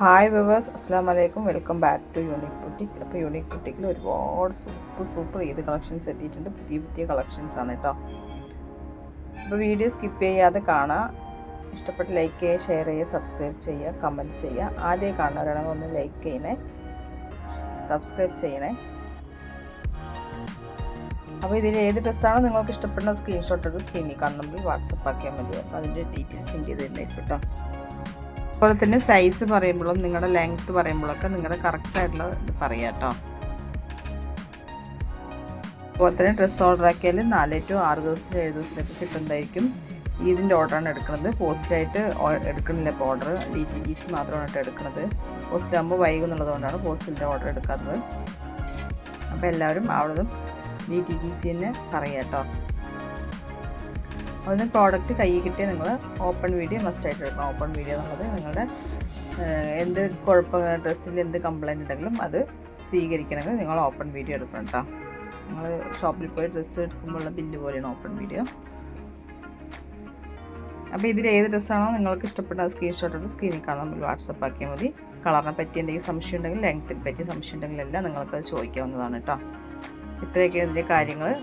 Hi viewers, അസ്സലാമു അലൈക്കും. Welcome back to Unique Boutique. അപ്പോൾ യൂണിക് ബുട്ടിക്കിൽ ഒരുപാട് സൂപ്പർ ഈദ് കളക്ഷൻസ് എത്തിയിട്ടുണ്ട്. പുതിയ കളക്ഷൻസ് ആണ് കേട്ടോ. അപ്പോൾ വീഡിയോ സ്കിപ്പ് ചെയ്യാതെ കാണുക. ഇഷ്ടപ്പെട്ട് ലൈക്ക് ചെയ്യുക, ഷെയർ ചെയ്യുക, സബ്സ്ക്രൈബ് ചെയ്യുക, കമൻറ്റ് ചെയ്യുക. ആദ്യം കാണുന്നവരാണെങ്കിൽ ഒന്ന് ലൈക്ക് ചെയ്യണേ, സബ്സ്ക്രൈബ് ചെയ്യണേ. അപ്പോൾ ഇതിൽ ഏത് ഡ്രസ്സാണോ നിങ്ങൾക്ക് ഇഷ്ടപ്പെടുന്ന സ്ക്രീൻഷോട്ട് എടുത്ത് സ്ക്രീനിൽ കാണുമ്പോൾ വാട്സപ്പ് ആക്കിയാൽ മതി. അപ്പോൾ അതിൻ്റെ ഡീറ്റെയിൽസ് സെൻഡ് ചെയ്ത് തരുന്നതായിരിക്കും കേട്ടോ. അതുപോലെ തന്നെ സൈസ് പറയുമ്പോഴും നിങ്ങളുടെ ലെങ്ത്ത് പറയുമ്പോഴൊക്കെ നിങ്ങളുടെ കറക്റ്റായിട്ടുള്ള ഇത് പറയാം കേട്ടോ. അതുപോലെ തന്നെ ഡ്രസ്സ് ഓർഡർ ആക്കിയാൽ 4 to 6 ദിവസം 7 ദിവസത്തിലൊക്കെ കിട്ടുന്നതായിരിക്കും. ഇതിൻ്റെ ഓർഡറാണ് എടുക്കുന്നത്. പോസ്റ്റായിട്ട് എടുക്കണില്ല. ഇപ്പോൾ ഓർഡർ DTDC മാത്രമാണ് എടുക്കുന്നത്. പോസ്റ്റിലാകുമ്പോൾ വൈകുന്നുള്ളതുകൊണ്ടാണ് പോസ്റ്റിൻ്റെ ഓർഡർ എടുക്കാത്തത്. അപ്പോൾ എല്ലാവരും അവിടെ DTDC തന്നെ പറയാം കേട്ടോ. അതിന് പ്രോഡക്റ്റ് കയ്യിൽ കിട്ടിയാൽ നിങ്ങൾ ഓപ്പൺ വീഡിയോ മസ്റ്റായിട്ട് എടുക്കണം. ഓപ്പൺ വീഡിയോ എന്നുള്ളത് നിങ്ങളുടെ എന്ത് കുഴപ്പം, ഡ്രസ്സിൽ എന്ത് കംപ്ലൈൻറ്റ് ഉണ്ടെങ്കിലും അത് സ്വീകരിക്കണമെങ്കിൽ നിങ്ങൾ ഓപ്പൺ വീഡിയോ എടുക്കണം കേട്ടോ. നിങ്ങൾ ഷോപ്പിൽ പോയി ഡ്രസ്സ് എടുക്കുമ്പോഴുള്ള ബില്ല് പോലെയാണ് ഓപ്പൺ വീഡിയോ. അപ്പോൾ ഇതിൽ ഏത് ഡ്രസ്സാണോ നിങ്ങൾക്ക് ഇഷ്ടപ്പെട്ട സ്ക്രീൻഷോട്ട് എടുത്ത് സ്ക്രീനിൽ കാണാൻ നമ്മൾ വാട്സപ്പ് ആക്കിയാൽ മതി. കളറിനെ പറ്റി എന്തെങ്കിലും സംശയം ഉണ്ടെങ്കിൽ, ലെങ്ത്തിനെ പറ്റി സംശയം ഉണ്ടെങ്കിൽ എല്ലാം നിങ്ങൾക്കത് ചോദിക്കാവുന്നതാണ് കേട്ടോ. ഇത്രയൊക്കെ ഇതിൻ്റെ കാര്യങ്ങൾ.